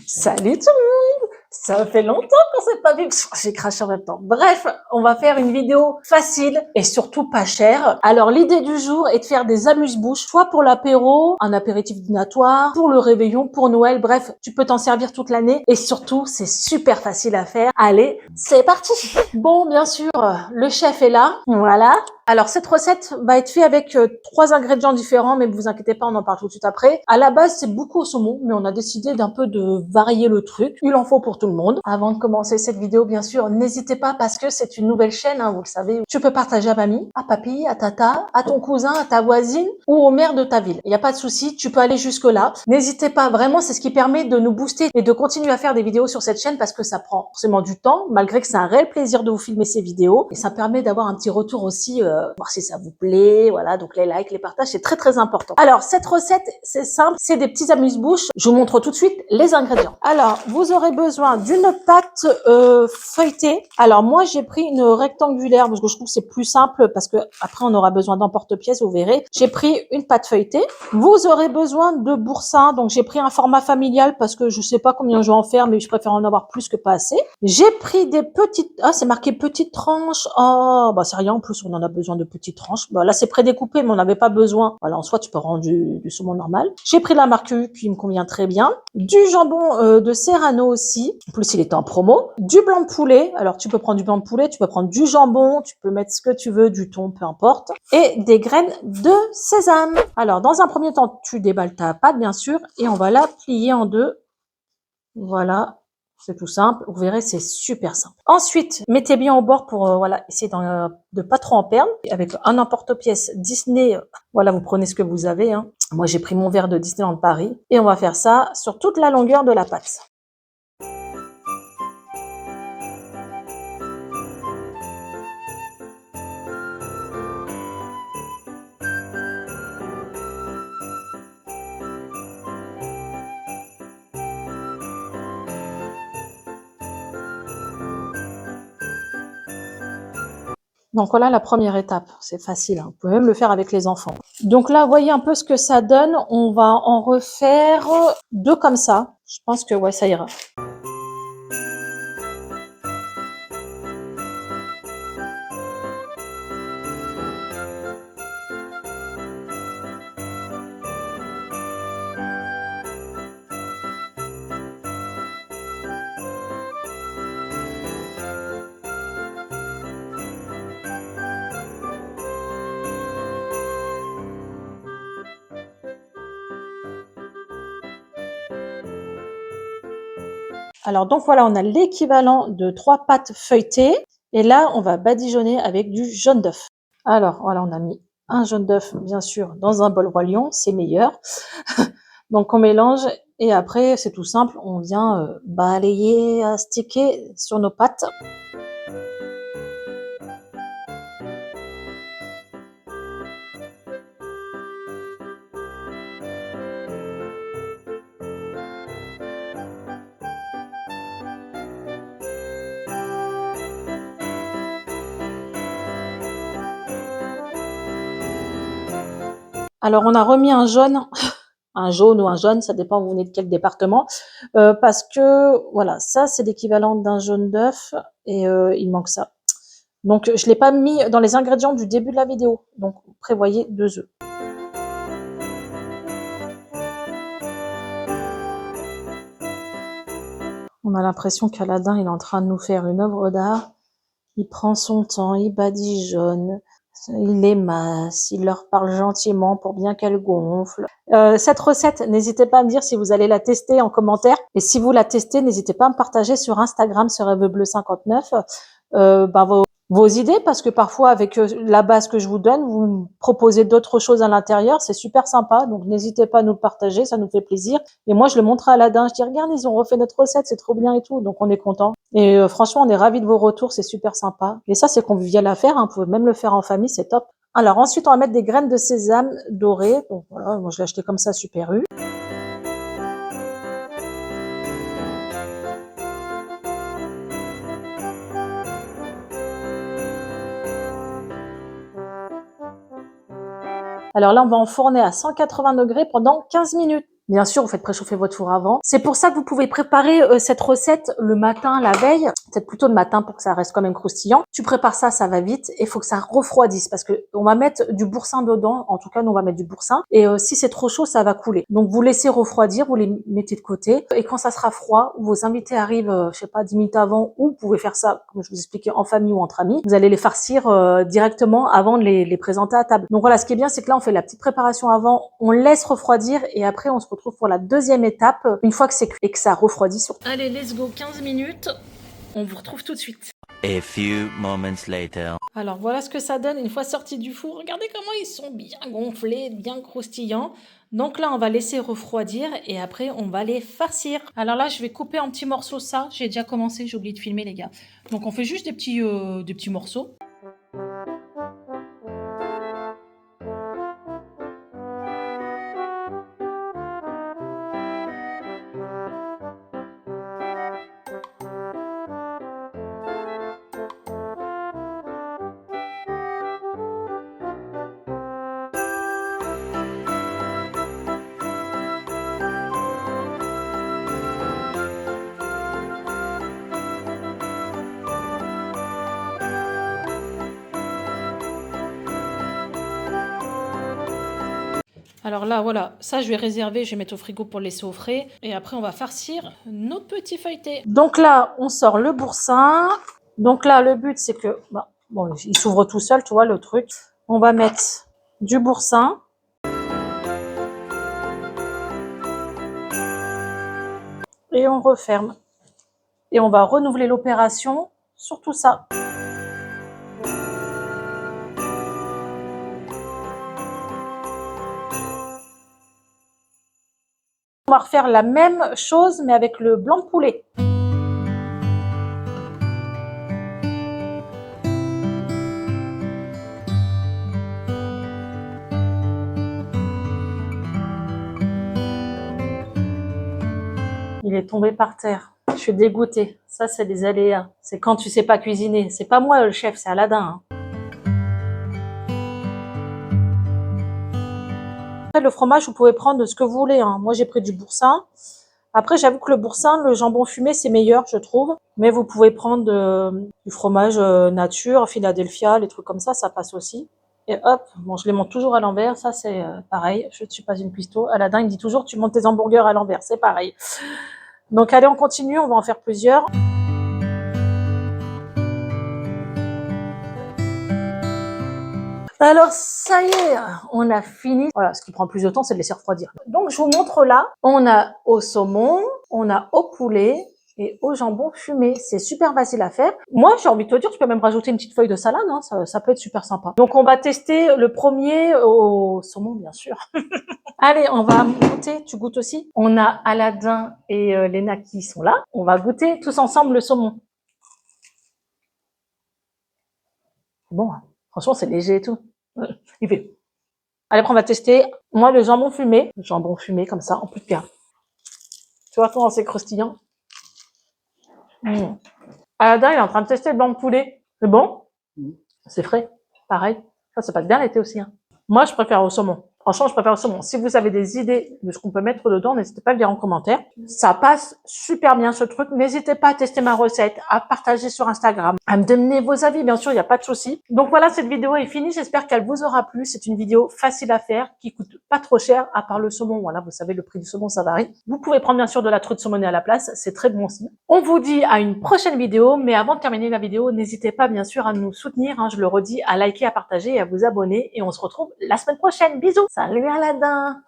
Salut tout le monde! Ça fait longtemps qu'on s'est pas vu. J'ai craché en même temps. Bref, on va faire une vidéo facile et surtout pas chère. Alors l'idée du jour est de faire des amuse-bouches, soit pour l'apéro, un apéritif dînatoire, pour le réveillon, pour Noël. Bref, tu peux t'en servir toute l'année et surtout c'est super facile à faire. Allez, c'est parti! Bon, bien sûr, le chef est là. Voilà. Alors cette recette va être faite avec 3 ingrédients différents, mais vous inquiétez pas, on en parle tout de suite après. À la base, c'est beaucoup au saumon, mais on a décidé d'un peu de varier le truc. Il en faut pour tout le monde. Avant de commencer cette vidéo, bien sûr, n'hésitez pas parce que c'est une nouvelle chaîne, hein, vous le savez. Tu peux partager à mamie, à papy, à tata, à ton cousin, à ta voisine ou au maire de ta ville. Il n'y a pas de souci, tu peux aller jusque là. N'hésitez pas, vraiment, c'est ce qui permet de nous booster et de continuer à faire des vidéos sur cette chaîne parce que ça prend forcément du temps, malgré que c'est un réel plaisir de vous filmer ces vidéos et ça permet d'avoir un petit retour aussi, voir si ça vous plaît, voilà, donc les likes, les partages, c'est très très important. Alors, cette recette, c'est simple, c'est des petits amuse-bouches. Je vous montre tout de suite les ingrédients. Alors, vous aurez besoin d'une pâte feuilletée. Alors, moi, j'ai pris une rectangulaire parce que je trouve que c'est plus simple parce que après on aura besoin d'emporte-pièce, vous verrez. J'ai pris une pâte feuilletée. Vous aurez besoin de boursin, donc j'ai pris un format familial parce que je sais pas combien je vais en faire, mais je préfère en avoir plus que pas assez. J'ai pris des petites, ah, c'est marqué petites tranches. Oh, bah c'est rien, en plus on en a besoin de petites tranches. Bah, là c'est prédécoupé, mais on n'avait pas besoin. Voilà, en soi tu peux rendre du saumon normal. J'ai pris la marque U qui me convient très bien. Du jambon de Serrano aussi. En plus il était en promo. Du blanc de poulet. Alors tu peux prendre du blanc de poulet, tu peux prendre du jambon, tu peux mettre ce que tu veux, du thon, peu importe. Et des graines de sésame. Alors dans un premier temps, tu déballes ta pâte bien sûr et on va la plier en deux. Voilà. C'est tout simple. Vous verrez, c'est super simple. Ensuite, mettez bien au bord pour voilà, essayer de pas trop en perdre. Avec un emporte-pièce Disney, voilà, vous prenez ce que vous avez. Hein. Moi, j'ai pris mon verre de Disneyland Paris. Et on va faire ça sur toute la longueur de la pâte. Donc voilà la première étape, c'est facile, hein. Vous pouvez même le faire avec les enfants. Donc là, voyez un peu ce que ça donne. On va en refaire 2 comme ça. Je pense que ouais, ça ira. Alors donc voilà, on a l'équivalent de 3 pâtes feuilletées. Et là, on va badigeonner avec du jaune d'œuf. Alors voilà, on a mis un jaune d'œuf, bien sûr, dans un bol roi lion, c'est meilleur. Donc on mélange et après, c'est tout simple, on vient balayer, astiquer sur nos pâtes. Alors on a remis un jaune, un jaune ou un jaune, ça dépend où vous venez de quel département, parce que voilà, ça c'est l'équivalent d'un jaune d'œuf et il manque ça. Donc je l'ai pas mis dans les ingrédients du début de la vidéo, donc prévoyez 2 œufs. On a l'impression qu'Aladin il est en train de nous faire une œuvre d'art. Il prend son temps, il badigeonne, il les masse, il leur parle gentiment pour bien qu'elles gonflent. Cette recette, n'hésitez pas à me dire si vous allez la tester en commentaire. Et si vous la testez, n'hésitez pas à me partager sur Instagram, sur Bleu59, vos idées, parce que parfois, avec la base que je vous donne, vous me proposez d'autres choses à l'intérieur. C'est super sympa. Donc, n'hésitez pas à nous le partager. Ça nous fait plaisir. Et moi, je le montre à Aladin. Je dis, regarde, ils ont refait notre recette. C'est trop bien et tout. Donc, on est content. Et franchement, on est ravis de vos retours. C'est super sympa. Et ça, c'est convivial à faire. Hein. Vous pouvez même le faire en famille. C'est top. Alors, ensuite, on va mettre des graines de sésame dorées. Donc, voilà. Moi, je l'ai acheté comme ça, Super U. Alors là, on va enfourner à 180 degrés pendant 15 minutes. Bien sûr, vous faites préchauffer votre four avant. C'est pour ça que vous pouvez préparer cette recette le matin, la veille, peut-être plutôt le matin pour que ça reste quand même croustillant. Tu prépares ça, ça va vite et il faut que ça refroidisse parce que on va mettre du boursin dedans. En tout cas, nous on va mettre du boursin et si c'est trop chaud, ça va couler. Donc vous laissez refroidir, vous les mettez de côté et quand ça sera froid, vos invités arrivent, je sais pas, 10 minutes avant ou vous pouvez faire ça, comme je vous expliquais, en famille ou entre amis. Vous allez les farcir directement avant de les présenter à table. Donc voilà, ce qui est bien, c'est que là on fait la petite préparation avant, on laisse refroidir et après on se retrouve pour la deuxième étape, une fois que c'est cuit et que ça refroidit surtout. Allez, let's go, 15 minutes. On vous retrouve tout de suite. A few moments later. Alors voilà ce que ça donne une fois sortis du four. Regardez comment ils sont bien gonflés, bien croustillants. Donc là, on va laisser refroidir et après, on va les farcir. Alors là, je vais couper en petits morceaux ça. J'ai déjà commencé, j'ai oublié de filmer les gars. Donc on fait juste des petits morceaux. Alors là, voilà, ça je vais réserver, je vais mettre au frigo pour le laisser au frais. Et après, on va farcir nos petits feuilletés. Donc là, on sort le boursin. Donc là, le but, c'est que... bon, il s'ouvre tout seul, tu vois, le truc. On va mettre du boursin. Et on referme. Et on va renouveler l'opération sur tout ça. On va refaire la même chose, mais avec le blanc de poulet. Il est tombé par terre. Je suis dégoûtée. Ça, c'est des aléas. C'est quand tu sais pas cuisiner. C'est pas moi le chef, c'est Aladin. Le fromage, vous pouvez prendre ce que vous voulez. Moi, j'ai pris du boursin. Après, j'avoue que le boursin, le jambon fumé, c'est meilleur, je trouve. Mais vous pouvez prendre du fromage nature, Philadelphia, les trucs comme ça passe aussi. Et hop, bon, je les monte toujours à l'envers. Ça, c'est pareil. Je ne suis pas une cuistot. Aladin, il me dit toujours, tu montes tes hamburgers à l'envers. C'est pareil. Donc, allez, on continue. On va en faire plusieurs. Alors, ça y est, on a fini. Voilà, ce qui prend plus de temps, c'est de laisser refroidir. Donc, je vous montre là. On a au saumon, on a au poulet et au jambon fumé. C'est super facile à faire. Moi, j'ai envie de te dire, tu peux même rajouter une petite feuille de salade. Ça peut être super sympa. Donc, on va tester le premier au saumon, bien sûr. Allez, on va goûter. Tu goûtes aussi? On a Aladin et Léna qui sont là. On va goûter tous ensemble le saumon. Bon, franchement, c'est léger et tout. Il fait. Allez, après, on va tester. Moi, le jambon fumé. Le jambon fumé, comme ça, en plus de bien. Tu vois comment c'est croustillant. Aladin, il est en train de tester le blanc de poulet. C'est bon? C'est frais. Pareil. Ça passe bien l'été aussi. Moi, je préfère au saumon. Franchement, je préfère au saumon. Si vous avez des idées de ce qu'on peut mettre dedans, n'hésitez pas à le dire en commentaire. Ça passe super bien ce truc. N'hésitez pas à tester ma recette, à partager sur Instagram, à me donner vos avis. Bien sûr, il n'y a pas de souci. Donc voilà, cette vidéo est finie. J'espère qu'elle vous aura plu. C'est une vidéo facile à faire, qui coûte pas trop cher, à part le saumon. Voilà, vous savez, le prix du saumon, ça varie. Vous pouvez prendre bien sûr de la truite saumonée à la place. C'est très bon aussi. On vous dit à une prochaine vidéo. Mais avant de terminer la vidéo, n'hésitez pas bien sûr à nous soutenir. Je le redis, à liker, à partager et à vous abonner. Et on se retrouve la semaine prochaine. Bisous. Salut Aladin.